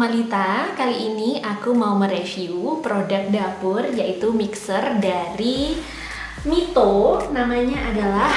Lita. Kali ini aku mau mereview produk dapur yaitu mixer dari Mito. Namanya adalah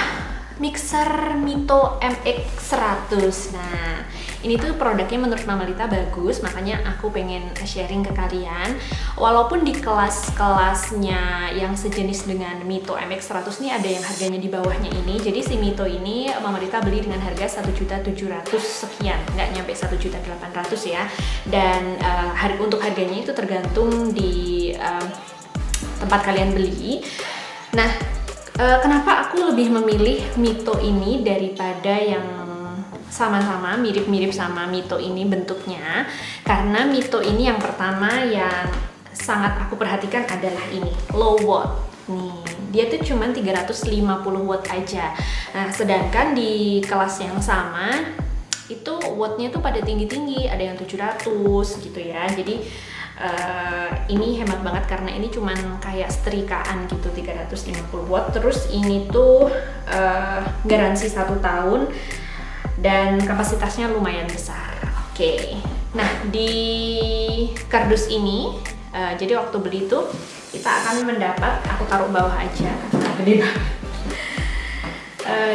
mixer Mito MX100. Nah, ini tuh produknya menurut Mama Lita bagus, makanya aku pengen sharing ke kalian. Walaupun di kelas-kelasnya yang sejenis dengan Mito MX100 nih ada yang harganya di bawahnya ini. Jadi si Mito ini Mama Lita beli dengan harga 1.700.000 sekian, nggak nyampe 1.800.000 ya. Dan untuk harganya itu tergantung di tempat kalian beli. Nah, kenapa aku lebih memilih Mito ini daripada yang sama-sama mirip-mirip sama Mito ini bentuknya? Karena Mito ini yang pertama yang sangat aku perhatikan adalah ini, low watt. Nih, dia tuh cuma 350 watt aja. Nah, sedangkan di kelas yang sama itu wattnya tuh pada tinggi-tinggi, ada yang 700 gitu ya. Jadi ini hemat banget karena ini cuman kayak setrikaan gitu, 350 watt. Terus ini tuh garansi 1 tahun dan kapasitasnya lumayan besar. Oke. Nah, di kardus ini jadi waktu beli tuh kita akan mendapat, aku taruh bawah aja karena gede banget.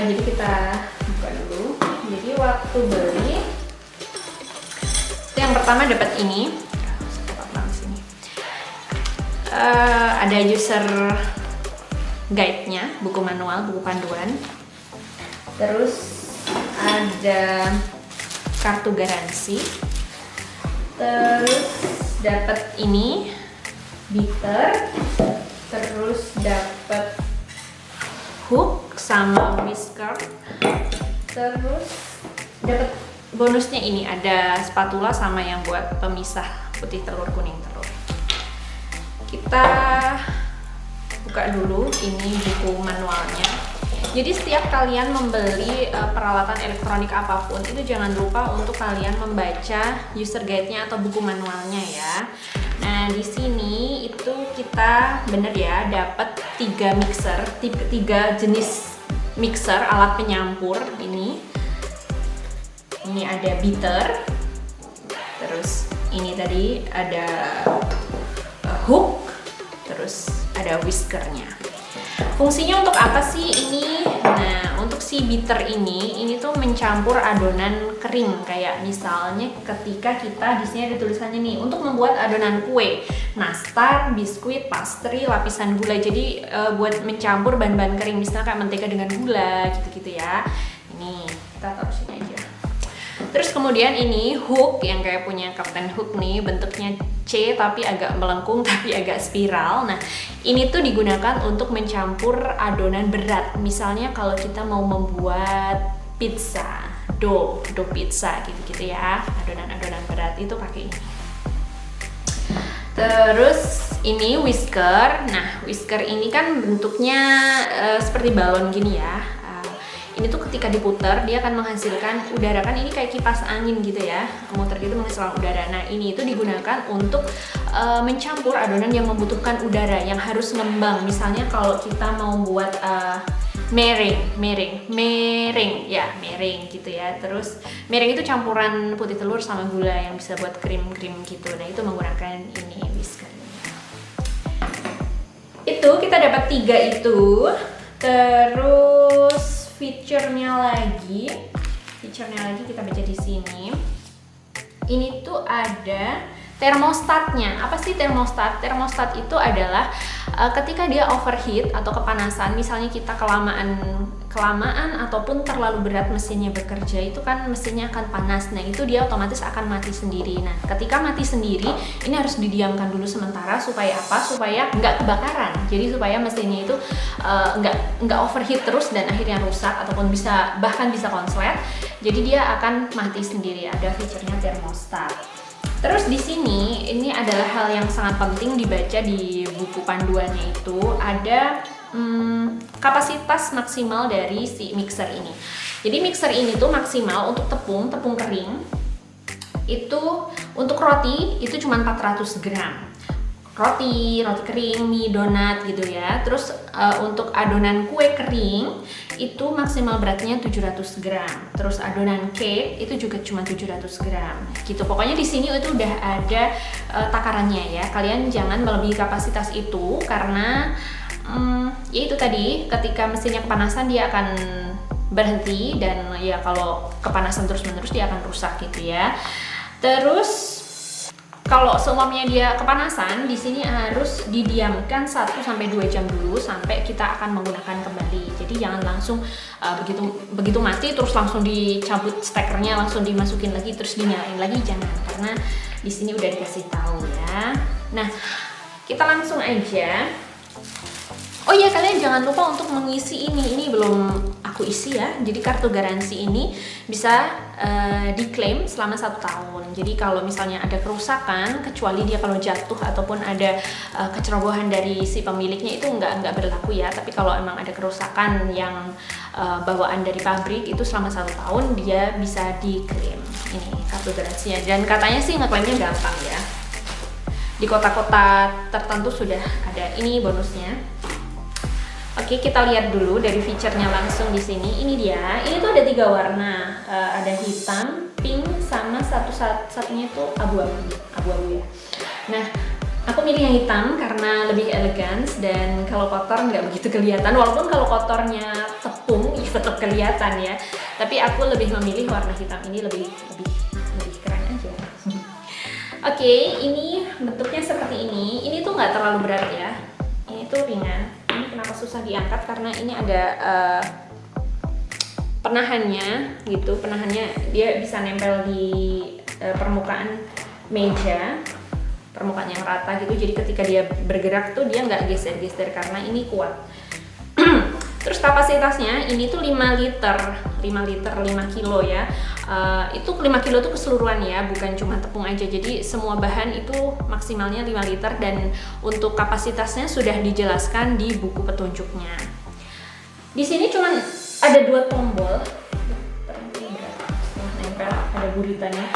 Jadi kita buka dulu. Jadi waktu beli itu yang pertama dapat ini. Ada user guide-nya, buku manual, buku panduan. Terus ada kartu garansi. Terus dapat ini beater. Terus dapat hook sama whisker. Terus dapat bonusnya ini, ada spatula sama yang buat pemisah putih telur kuning telur. Kita buka dulu ini buku manualnya. Jadi setiap kalian membeli peralatan elektronik apapun itu jangan lupa untuk kalian membaca user guide-nya atau buku manualnya ya. Nah, di sini itu kita bener ya dapat 3 mixer, 3 jenis mixer alat penyampur ini. Ini ada beater. Terus ini tadi ada hook, terus ada whiskernya. Fungsinya untuk apa sih ini? Nah, untuk si beater ini tuh mencampur adonan kering, kayak misalnya ketika kita di sini ada tulisannya nih untuk membuat adonan kue, nastar, biskuit, pastry, lapisan gula. Jadi buat mencampur bahan-bahan kering, misalnya kayak mentega dengan gula, gitu-gitu ya. Ini kita taruh sini aja. Terus kemudian ini hook yang kayak punya Captain Hook nih, bentuknya C tapi agak melengkung tapi agak spiral. Nah, ini tuh digunakan untuk mencampur adonan berat. Misalnya kalau kita mau membuat pizza, dough pizza gitu-gitu ya, adonan-adonan berat itu pakai ini. Terus ini whisker. Nah, whisker ini kan bentuknya seperti balon gini ya. Ini tuh ketika diputar dia akan menghasilkan udara, kan ini kayak kipas angin gitu ya, muter gitu menghasilkan udara. Nah, ini itu digunakan untuk mencampur adonan yang membutuhkan udara, yang harus ngembang. Misalnya kalau kita mau buat meringue gitu ya. Terus meringue itu campuran putih telur sama gula yang bisa buat krim gitu. Nah, itu menggunakan ini whisker. Itu kita dapat 3 itu. Terus feature-nya lagi kita baca di sini. Ini tuh ada termostatnya. Apa sih termostat? Termostat itu adalah ketika dia overheat atau kepanasan, misalnya kita kelamaan ataupun terlalu berat mesinnya bekerja, itu kan mesinnya akan panas. Nah, itu dia otomatis akan mati sendiri. Nah, ketika mati sendiri, ini harus didiamkan dulu sementara supaya apa? Supaya nggak kebakaran. Jadi supaya mesinnya itu nggak overheat terus dan akhirnya rusak ataupun bahkan bisa konslet. Jadi dia akan mati sendiri. Ada fiturnya termostat. Terus di sini ini adalah hal yang sangat penting dibaca di buku panduannya, itu ada kapasitas maksimal dari si mixer ini. Jadi mixer ini tuh maksimal untuk tepung kering itu untuk roti itu cuma 400 gram. roti kering, mie, donat gitu ya. Terus untuk adonan kue kering itu maksimal beratnya 700 gram. Terus adonan cake itu juga cuma 700 gram gitu. Pokoknya di sini itu udah ada takarannya ya. Kalian jangan melebihi kapasitas itu karena ya itu tadi, ketika mesinnya kepanasan dia akan berhenti, dan ya kalau kepanasan terus-menerus dia akan rusak gitu ya. Terus kalau seumpamanya dia kepanasan, di sini harus didiamkan 1-2 jam dulu sampai kita akan menggunakan kembali. Jadi jangan langsung begitu mati terus langsung dicabut stekernya, langsung dimasukin lagi terus dinyalain lagi, jangan, karena di sini udah dikasih tahu ya. Nah, kita langsung aja. Oh iya, kalian jangan lupa untuk mengisi ini belum aku isi ya. Jadi kartu garansi ini bisa diklaim selama 1 tahun. Jadi kalau misalnya ada kerusakan, kecuali dia kalau jatuh ataupun ada kecerobohan dari si pemiliknya, itu nggak berlaku ya. Tapi kalau emang ada kerusakan yang bawaan dari pabrik, itu selama 1 tahun dia bisa diklaim. Ini kartu garansinya, dan katanya sih ngeklaimnya gampang ya. Di kota-kota tertentu sudah ada ini bonusnya. Oke, kita lihat dulu dari feature-nya langsung di sini. Ini dia. Ini tuh ada 3 warna. Ada hitam, pink, sama satunya tuh abu-abu ya. Nah, aku milih yang hitam karena lebih elegan dan kalau kotor nggak begitu kelihatan. Walaupun kalau kotornya tepung, ya tetap kelihatan ya. Tapi aku lebih memilih warna hitam ini, lebih keren aja. Oke, ini bentuknya seperti ini. Ini tuh nggak terlalu berat ya. Ini tuh ringan. Ini kenapa susah diangkat, karena ini ada penahannya gitu. Penahannya dia bisa nempel di permukaan meja, permukaan yang rata gitu. Jadi ketika dia bergerak tuh dia nggak geser-geser karena ini kuat. Terus kapasitasnya ini tuh 5 liter 5 kilo ya. Itu 5 kilo tuh keseluruhan ya, bukan cuma tepung aja. Jadi semua bahan itu maksimalnya 5 liter, dan untuk kapasitasnya sudah dijelaskan di buku petunjuknya. Di sini cuma ada 2 tombol. Nempel, ada buritannya.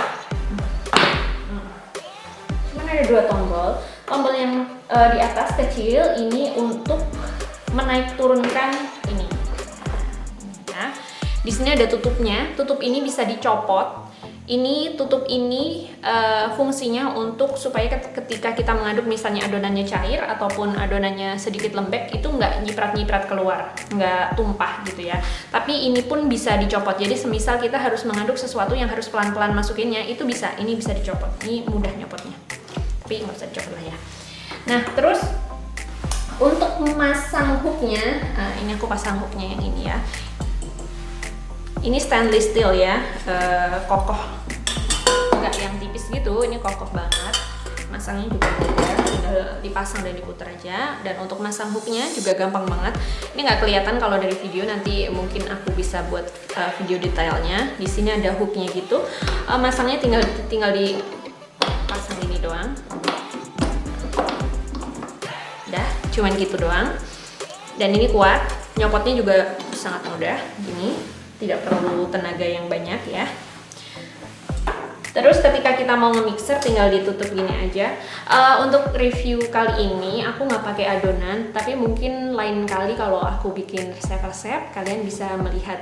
Cuma ada 2 tombol. Tombol yang di atas kecil ini untuk menaik turunkan ini. Nah, di sini ada tutupnya. Tutup ini bisa dicopot. Ini tutup ini fungsinya untuk supaya ketika kita mengaduk misalnya adonannya cair ataupun adonannya sedikit lembek, itu nggak nyiprat-nyiprat keluar, nggak tumpah gitu ya. Tapi ini pun bisa dicopot. Jadi semisal kita harus mengaduk sesuatu yang harus pelan-pelan masukinnya, itu bisa. Ini bisa dicopot. Ini mudah nyopotnya. Tapi nggak usah dicopot lah ya. Nah, terus untuk memasang hooknya, ini aku pasang hooknya yang ini ya. Ini stainless steel ya, kokoh, nggak yang tipis gitu, ini kokoh banget. Masangnya juga mudah, tinggal dipasang dan diputar aja. Dan untuk masang hooknya juga gampang banget. Ini nggak kelihatan kalau dari video, nanti mungkin aku bisa buat video detailnya. Di sini ada hooknya gitu. Masangnya tinggal dipasang ini doang. Udah, cuman gitu doang. Dan ini kuat, nyopotnya juga sangat mudah. Gini, tidak perlu tenaga yang banyak ya. Terus ketika kita mau nge-mixer tinggal ditutup gini aja. Untuk review kali ini aku nggak pakai adonan, tapi mungkin lain kali kalau aku bikin resep-resep kalian bisa melihat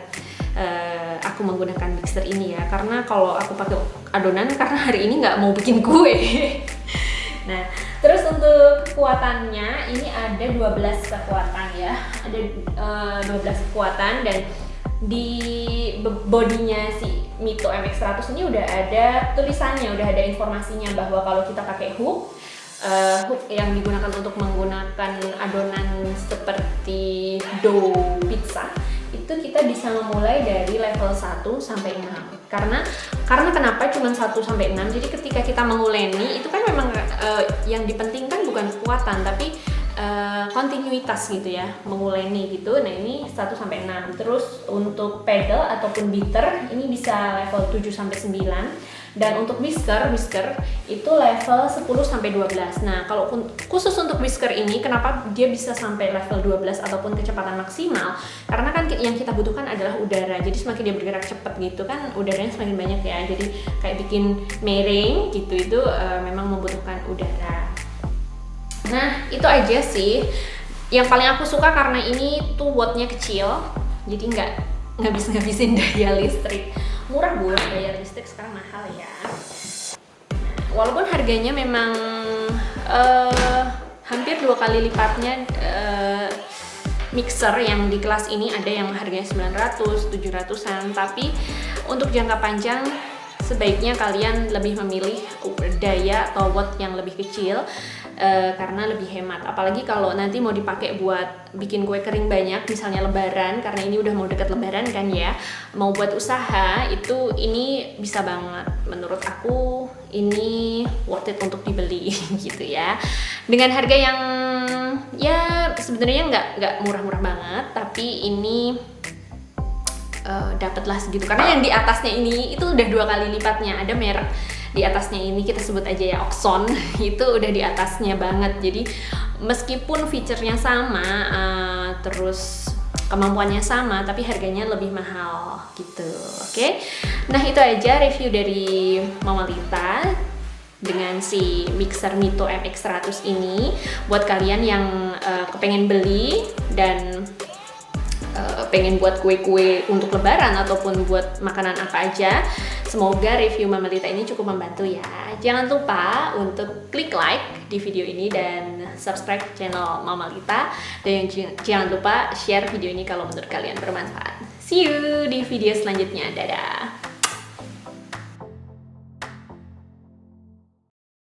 aku menggunakan mixer ini ya. Karena kalau aku pakai adonan, karena hari ini nggak mau bikin kue. Nah, terus untuk kekuatannya ini ada 12 kekuatan ya. Ada 12 kekuatan, dan di bodinya si Mito MX100 ini udah ada tulisannya, udah ada informasinya bahwa kalau kita pakai hook yang digunakan untuk menggunakan adonan seperti dough pizza, itu kita bisa memulai dari level 1 sampai 6. Karena kenapa cuma 1 sampai 6? Jadi ketika kita menguleni itu kan memang yang dipentingkan bukan kekuatan, tapi kontinuitas gitu ya, menguleni gitu. Nah, ini 1 sampai 6. Terus untuk pedal ataupun beater ini bisa level 7 sampai 9. Dan untuk whisker itu level 10 sampai 12. Nah, kalau khusus untuk whisker ini kenapa dia bisa sampai level 12 ataupun kecepatan maksimal? Karena kan yang kita butuhkan adalah udara. Jadi semakin dia bergerak cepat gitu kan, udaranya semakin banyak ya. Jadi kayak bikin mering gitu, itu memang membutuhkan udara. Nah, itu aja sih. Yang paling aku suka karena ini tuh wattnya kecil, jadi nggak ngabis-ngabisin daya listrik. Murah Bu, daya listrik sekarang mahal ya. Walaupun harganya memang hampir 2 kali lipatnya mixer yang di kelas ini, ada yang harganya 900, 700-an, tapi untuk jangka panjang sebaiknya kalian lebih memilih daya atau watt yang lebih kecil karena lebih hemat. Apalagi kalau nanti mau dipakai buat bikin kue kering banyak, misalnya lebaran, karena ini udah mau deket lebaran kan ya, mau buat usaha, itu ini bisa banget. Menurut aku ini worth it untuk dibeli gitu ya. Dengan harga yang ya sebenarnya nggak murah-murah banget, tapi ini dapatlah segitu, karena yang di atasnya ini itu udah 2 kali lipatnya. Ada merek di atasnya ini, kita sebut aja ya Oxon, itu udah di atasnya banget. Jadi meskipun fiturnya sama, terus kemampuannya sama, tapi harganya lebih mahal gitu. Oke. Nah, itu aja review dari Mama Lita dengan si mixer Mito MX100 ini. Buat kalian yang kepengen beli dan pengen buat kue-kue untuk lebaran ataupun buat makanan apa aja, semoga review Mama Lita ini cukup membantu ya. Jangan lupa untuk klik like di video ini dan subscribe channel Mama Lita, dan jangan lupa share video ini kalau menurut kalian bermanfaat. See you di video selanjutnya, dadah.